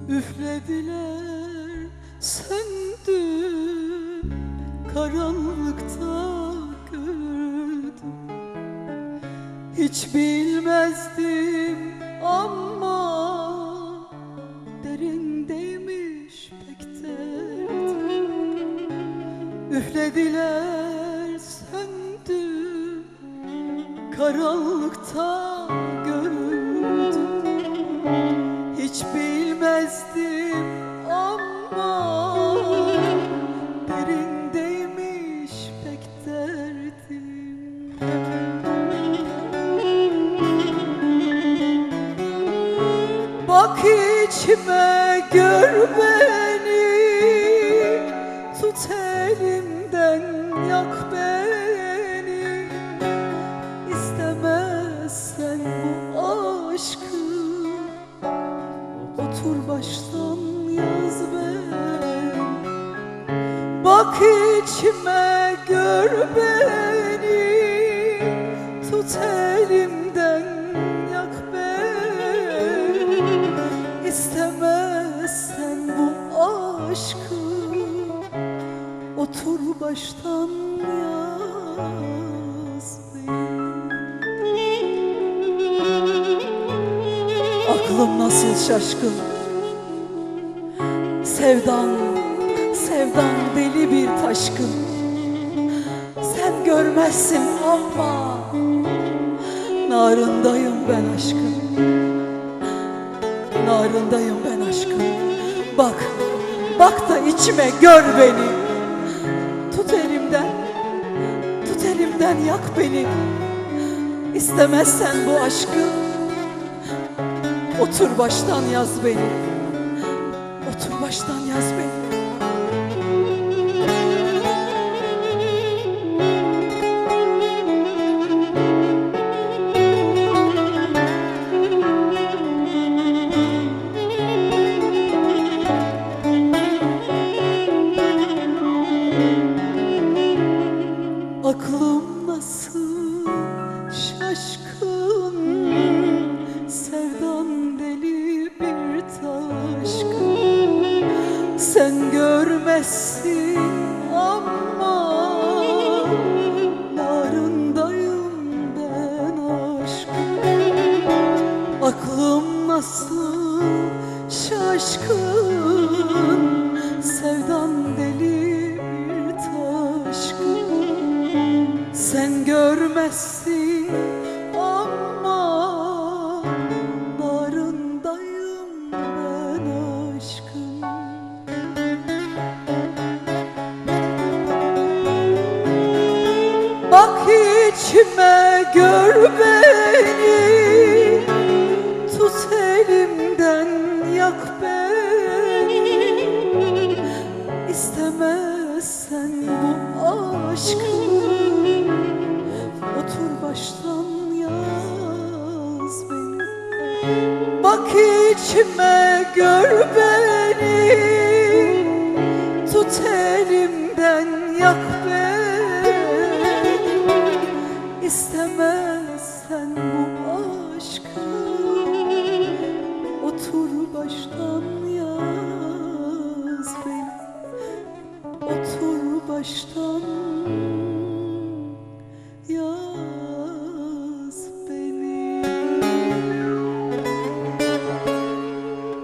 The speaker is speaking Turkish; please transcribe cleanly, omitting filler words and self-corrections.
Üflediler, söndüm, karanlıkta gördüm. Hiç bilmezdim ama derindeymiş pek derdim. Üflediler, söndüm, karanlıkta gördüm. Hiç bilmezdim ama derindeymiş pek derdim. Bak içime, gör beni, tut elimden, yak beni. İstemezsen bu aşkı, otur baştan yaz beni. Bak içime, gör beni, tut elimden, yak beni. İstemezsen bu aşkı, otur baştan yaz beni. Aklım nasıl şaşkın, sevdan deli bir taşkın. Sen görmezsin ama narındayım ben aşkın. Narındayım ben aşkın. Bak da içime, gör beni. Tut elimden yak beni. İstemezsen bu aşkı, otur baştan yaz beni. Otur baştan yaz beni. Aklım nasıl şaşkın, sevdan deli bir taşkın. Sen görmezsin ama narındayım ben aşkın. Aklım nasıl şaşkın, sevdan deli bir taşkın. Sen görmezsin ama narındayım ben aşkın. Bak içime, gör beni, tut elimden, yak beni. İstemezsen bu aşkı, otur baştan yaz beni. Bak içime, gör beni, tut elimden, yak beni. İstemezsen bu aşkı, otur baştan